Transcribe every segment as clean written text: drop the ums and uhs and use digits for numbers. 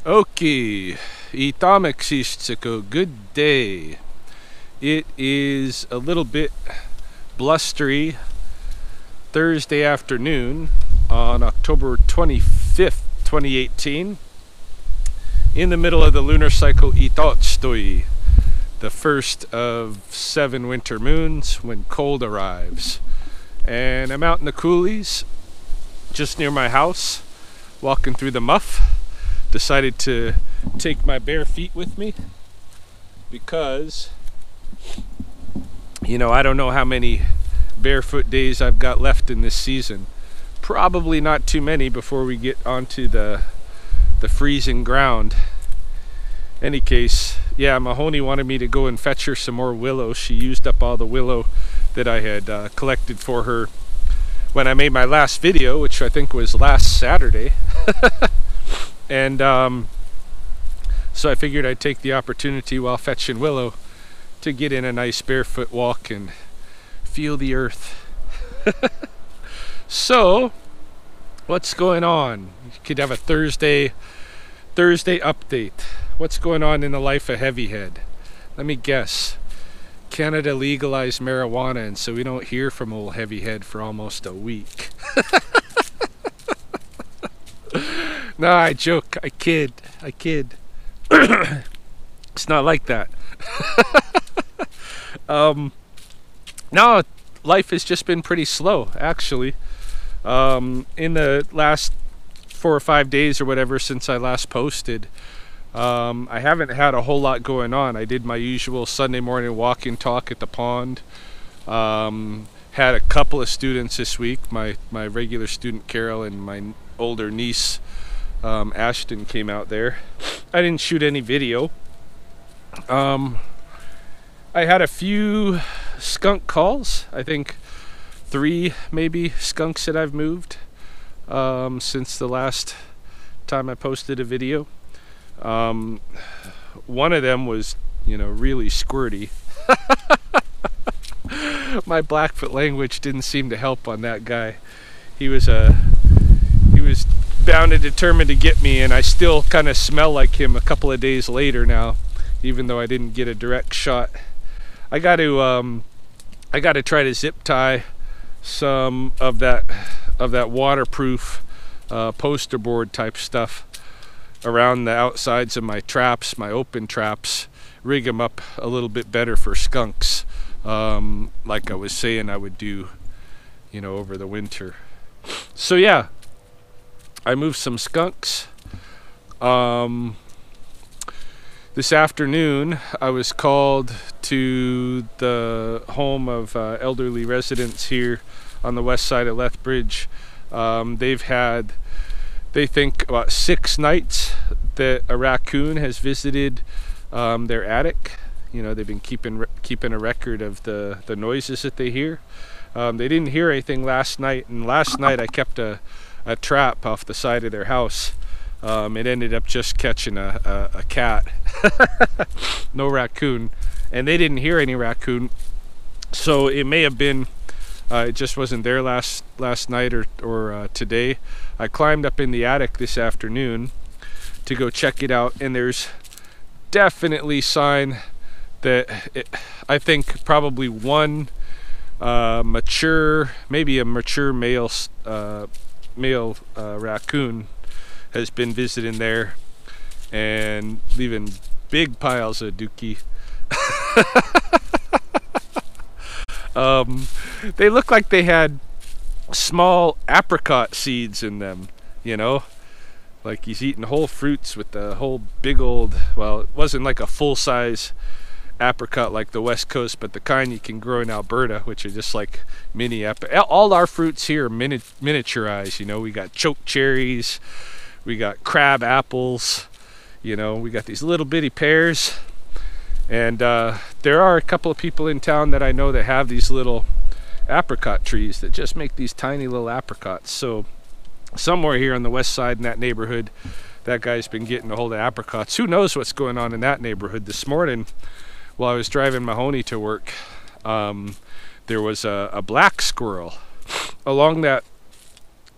Okay, Itamaksistiko, good day. It is a little bit blustery Thursday afternoon on October 25th, 2018, in the middle of the lunar cycle Itotstoi, the first of 7 winter moons when cold arrives. And I'm out in the coulees, just near my house, walking through the muff. Decided to take my bare feet with me because, I don't know how many barefoot days I've got left in this season. Probably not too many before we get onto the freezing ground. Any case, yeah, Mahoney wanted me to go and fetch her some more willow. She used up all the willow that I had collected for her when I made my last video, which I think was last Saturday. And so I figured I'd take the opportunity while fetching willow to get in a nice barefoot walk and feel the earth. So, what's going on? You could have a Thursday update. What's going on in the life of Heavyhead? Let me guess. Canada legalized marijuana, and so we don't hear from old Heavyhead for almost a week. No, I joke. I kid. It's not like that. No, life has just been pretty slow, actually. In the last 4 or 5 days or whatever since I last posted, I haven't had a whole lot going on. I did my usual Sunday morning walk and talk at the pond. Had a couple of students this week. My regular student Carol and my older niece Ashton came out there. I didn't shoot any video. I had a few skunk calls. I think 3 maybe skunks that I've moved since the last time I posted a video. One of them was, really squirty. My Blackfoot language didn't seem to help on that guy. He was bound and determined to get me, and I still kind of smell like him a couple of days later now, even though I didn't get a direct shot. I got to try to zip tie some of that waterproof poster board type stuff around the outsides of my traps, my open traps, rig them up a little bit better for skunks, like I was saying I would do, over the winter. So yeah, I moved some skunks. This afternoon I was called to the home of elderly residents here on the west side of Lethbridge. They think about 6 nights that a raccoon has visited their attic. They've been keeping a record of the noises that they hear. They didn't hear anything last night, and last night I kept a trap off the side of their house. It ended up just catching a cat. No raccoon, and they didn't hear any raccoon, so it may have been it just wasn't there last night or today. I climbed up in the attic this afternoon to go check it out, and there's definitely sign that I think probably one maybe a mature male raccoon has been visiting there and leaving big piles of dookie. They look like they had small apricot seeds in them, like he's eating whole fruits with the whole big old, well, it wasn't like a full-size apricot like the West Coast, but the kind you can grow in Alberta, which are just like mini all our fruits here are miniaturized. We got choke cherries, we got crab apples, we got these little bitty pears, and there are a couple of people in town that I know that have these little apricot trees that just make these tiny little apricots. So somewhere here on the west side in that neighborhood, that guy's been getting a hold of apricots. Who knows what's going on in that neighborhood? This morning while I was driving Mahoney to work, there was a black squirrel along that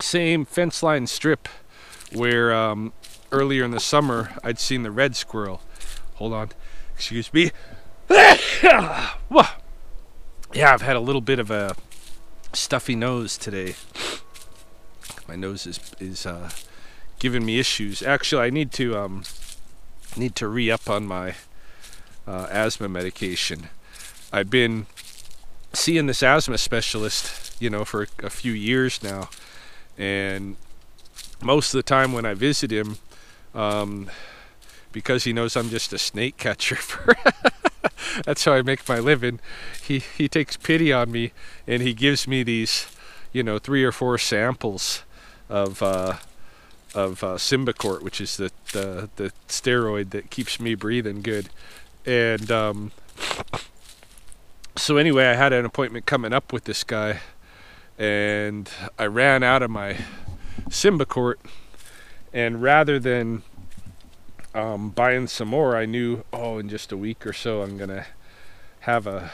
same fence line strip where earlier in the summer, I'd seen the red squirrel. Hold on, excuse me. Yeah, I've had a little bit of a stuffy nose today. My nose is giving me issues. Actually, I need to re-up on my asthma medication. I've been seeing this asthma specialist, for a few years now, and most of the time when I visit him, because he knows I'm just a snake catcher that's how I make my living, he takes pity on me, and he gives me these 3 or 4 samples of Symbicort, which is the steroid that keeps me breathing good. And so anyway, I had an appointment coming up with this guy, and I ran out of my Symbicort, and rather than buying some more, I knew, in just a week or so I'm gonna have a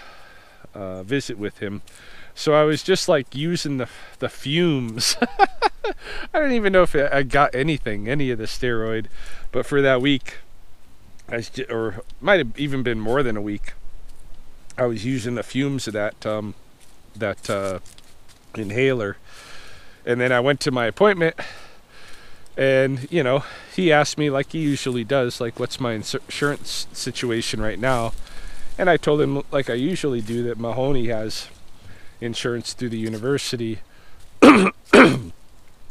visit with him. So I was just like using the fumes. I don't even know if I got any of the steroid, but for that week, or might have even been more than a week, I was using the fumes of that inhaler. And then I went to my appointment, and he asked me, like he usually does, like, what's my insurance situation right now? And I told him, like I usually do, that Mahoney has insurance through the university, and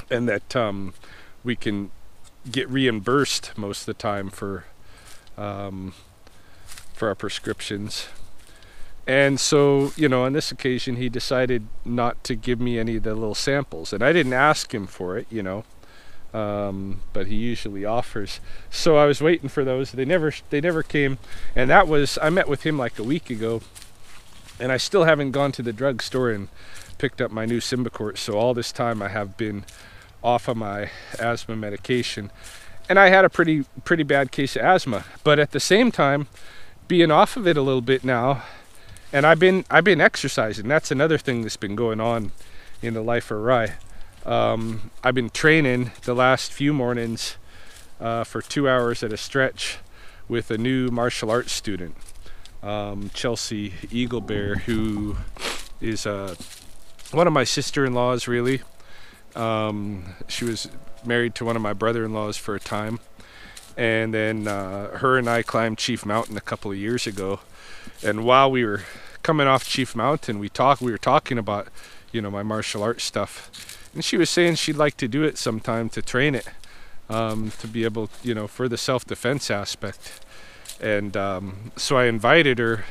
that we can get reimbursed most of the time for our prescriptions. And so, on this occasion, he decided not to give me any of the little samples, and I didn't ask him for it, but he usually offers. So I was waiting for those. They never came, and I met with him like a week ago, and I still haven't gone to the drugstore and picked up my new Symbicort. So all this time I have been off of my asthma medication, and I had a pretty bad case of asthma. But at the same time, being off of it a little bit now, and I've been exercising. That's another thing that's been going on in the life of Rye. I've been training the last few mornings for 2 hours at a stretch with a new martial arts student, Chelsea Eaglebear, who is one of my sister-in-laws, really. She was married to one of my brother-in-laws for a time, and then her and I climbed Chief Mountain a couple of years ago. And while we were coming off Chief Mountain, we were talking about my martial arts stuff, and she was saying she'd like to do it sometime, to train it, to be able, for the self-defense aspect. And so I invited her,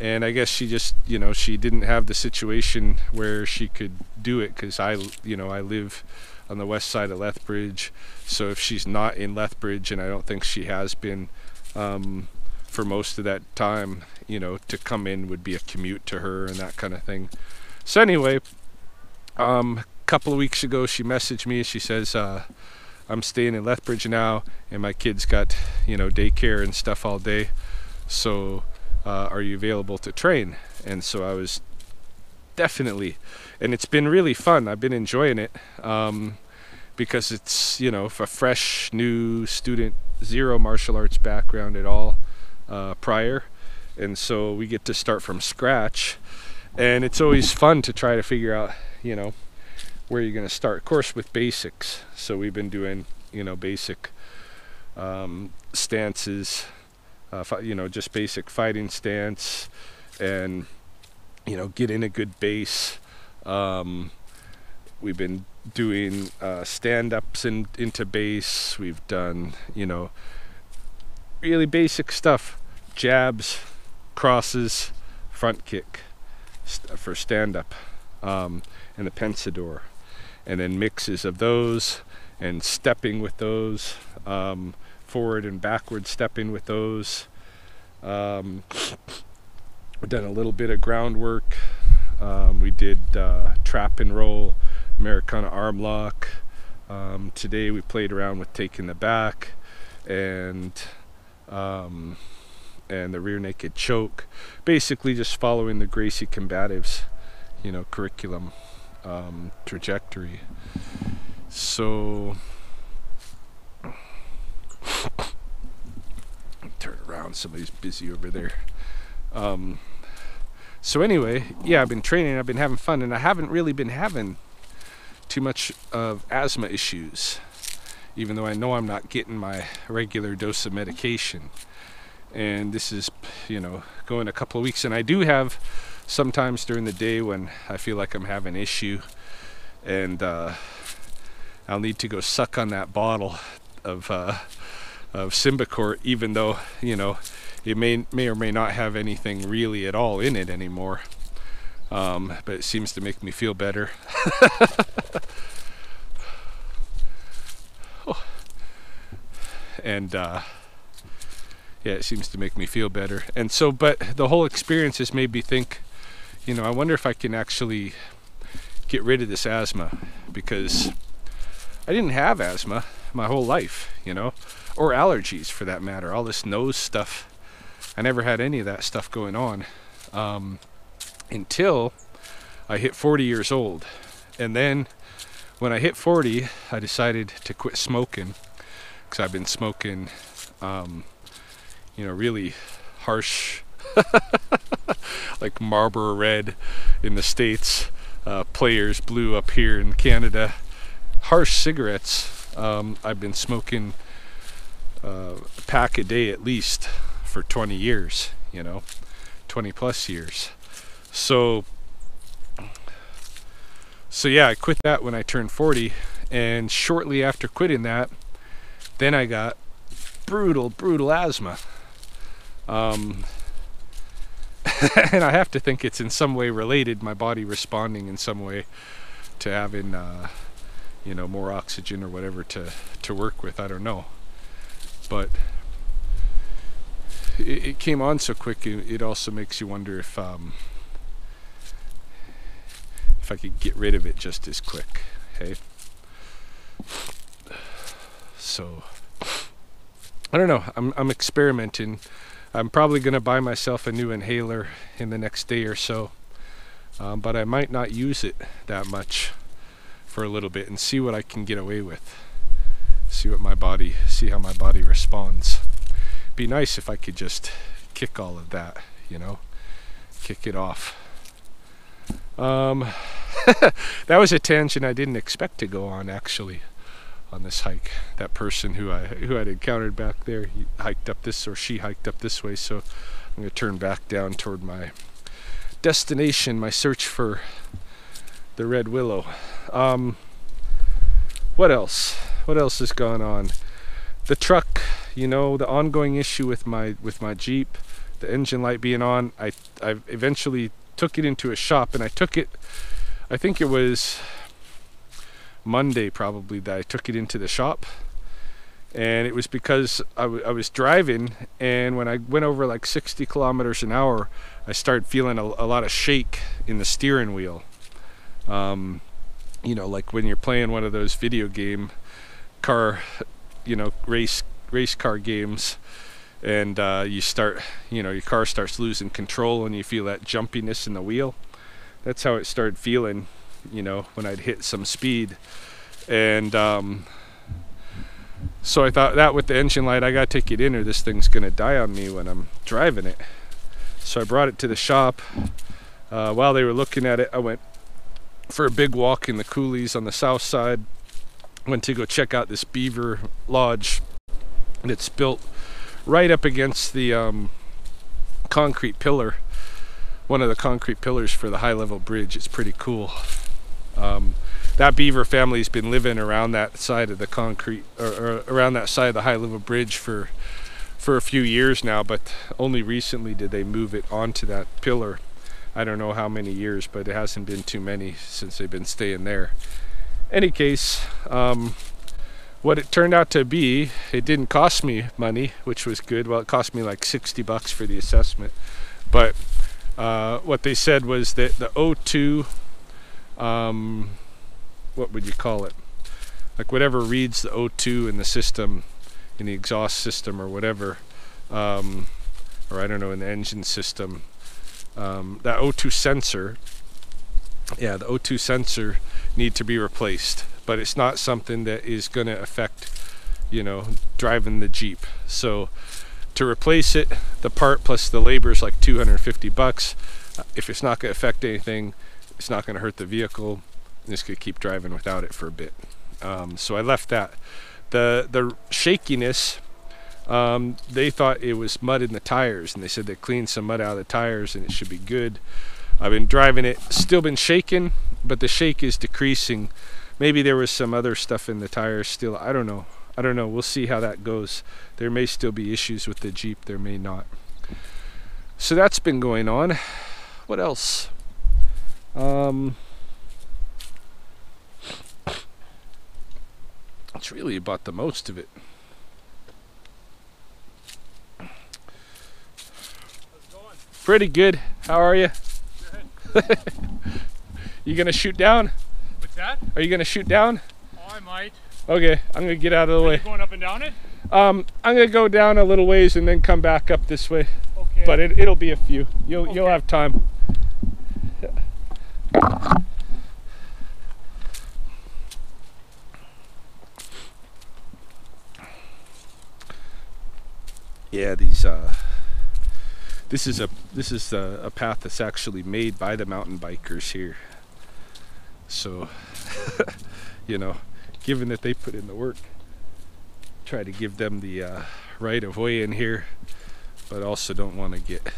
and I guess she just, she didn't have the situation where she could do it, because I live on the west side of Lethbridge. So if she's not in Lethbridge, and I don't think she has been for most of that time, to come in would be a commute to her and that kind of thing. So anyway, a couple of weeks ago, she messaged me. She says, I'm staying in Lethbridge now, and my kids got, daycare and stuff all day. So are you available to train? And so I was definitely, and it's been really fun. I've been enjoying it, because it's, a fresh new student, zero martial arts background at all prior. And so we get to start from scratch, and it's always fun to try to figure out, where you're going to start. Of course, with basics. So we've been doing, basic stances, just basic fighting stance, and, getting a good base. We've been doing stand-ups into base. We've done, really basic stuff. Jabs, crosses, front kick for stand-up, and the pensador, and then mixes of those, and stepping with those, forward and backward stepping with those. We've done a little bit of groundwork. We did trap and roll, Americana arm lock. Today we played around with taking the back, and the rear naked choke, basically just following the Gracie Combatives, curriculum, trajectory. So background. Somebody's busy over there. So anyway, yeah, I've been training, I've been having fun, and I haven't really been having too much of asthma issues, even though I know I'm not getting my regular dose of medication. And this is, you know, going a couple of weeks, and I do have sometimes during the day when I feel like I'm having an issue, and I'll need to go suck on that bottle of Symbicort, even though, you know, it may or may not have anything really at all in it anymore. But it seems to make me feel better. Oh. And yeah, it seems to make me feel better. And so, but the whole experience has made me think, you know, I wonder if I can actually get rid of this asthma, because I didn't have asthma my whole life, you know, or allergies for that matter. All this nose stuff, I never had any of that stuff going on until I hit 40 years old. And then when I hit 40, I decided to quit smoking, because I've been smoking, you know, really harsh, like Marlboro Red in the States, Players Blue up here in Canada, harsh cigarettes. I've been smoking a pack a day at least for 20 years, you know, 20 plus years. So yeah, I quit that when I turned 40, and shortly after quitting that, then I got brutal asthma. And I have to think it's in some way related, my body responding in some way to having you know, more oxygen or whatever to work with. I don't know, but it came on so quick. It also makes you wonder if I could get rid of it just as quick. Hey, so I don't know. I'm experimenting. I'm probably gonna buy myself a new inhaler in the next day or so, but I might not use it that much for a little bit and see what I can get away with. See how my body responds. Be nice if I could just kick all of that, you know, kick it off. That was a tangent I didn't expect to go on, actually, on this hike. That person who I'd encountered back there, he hiked up this, or she hiked up this way, so I'm going to turn back down toward my destination, my search for the red willow. What else has gone on? The truck, you know, the ongoing issue with my Jeep, the engine light being on. I eventually took it into a shop, and I think it was Monday probably that I took it into the shop, and it was because I was driving, and when I went over like 60 kilometers an hour, I started feeling a lot of shake in the steering wheel. You know, like when you're playing one of those video game car, you know, race car games, and you start, you know, your car starts losing control and you feel that jumpiness in the wheel. That's how it started feeling, you know, when I'd hit some speed. And so I thought, that with the engine light, I gotta take it in or this thing's gonna die on me when I'm driving it. So I brought it to the shop. While they were looking at it, I went for a big walk in the coulees on the south side. Went to go check out this beaver lodge that's built right up against the concrete pillar, one of the concrete pillars for the high level bridge. It's pretty cool. That beaver family's been living around that side of the concrete, or around that side of the high level bridge for a few years now, but only recently did they move it onto that pillar. I don't know how many years, but it hasn't been too many since they've been staying there. Any case, what it turned out to be, it didn't cost me money, which was good. Well, it cost me like $60 for the assessment, but what they said was that the O2, what would you call it? Like whatever reads the O2 in the system, in the exhaust system or whatever, or I don't know, in the engine system, that O2 sensor, yeah, the O2 sensor need to be replaced, but it's not something that is going to affect, you know, driving the Jeep. So to replace it. The part plus the labor is like $250. If it's not going to affect anything, it's not going to hurt the vehicle. I'm just going to keep driving without it for a bit. So I left that. The shakiness, they thought it was mud in the tires, and they said they cleaned some mud out of the tires and it should be good. I've been driving it, still been shaking, but the shake is decreasing. Maybe there was some other stuff in the tires still. I don't know. We'll see how that goes. There may still be issues with the Jeep, there may not. So that's been going on. What else? It's really about the most of it. How's it going? Pretty good. How are you? Good. You gonna shoot down? What's that? Are you gonna shoot down? Oh, I might. Okay, I'm gonna get out of the Are way. you going up and down it? I'm gonna go down a little ways and then come back up this way. Okay. But it'll be a few. You'll have time. Yeah, these this is a path that's actually made by the mountain bikers here. So you know, given that they put in the work, try to give them the right of way in here, but also don't want to get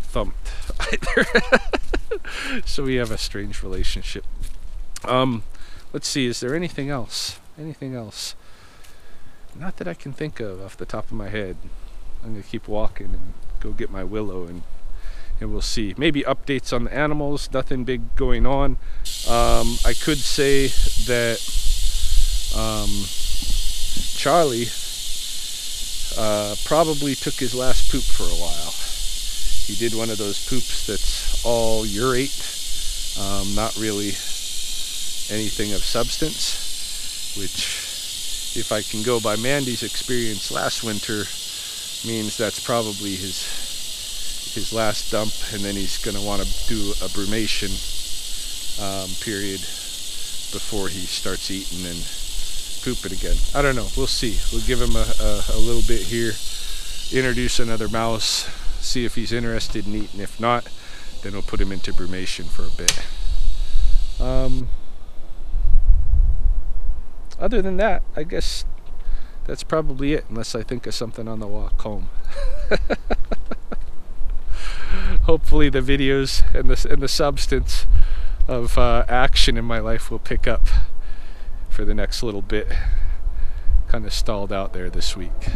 thumped either. So we have a strange relationship. Let's see, is there anything else? Not that I can think of off the top of my head. I'm gonna keep walking and go get my willow, and we'll see. Maybe updates on the animals. Nothing big going on. I could say that Charlie probably took his last poop for a while. He did one of those poops that's all urate, not really anything of substance, which, if I can go by Mandy's experience last winter, means that's probably his last dump, and then he's going to want to do a brumation period before he starts eating and pooping again. I don't know. We'll see. We'll give him a little bit here, introduce another mouse, see if he's interested in eating. If not, then we'll put him into brumation for a bit. Other than that, I guess that's probably it, unless I think of something on the walk home. Hopefully the videos and the substance of action in my life will pick up for the next little bit. Kind of stalled out there this week.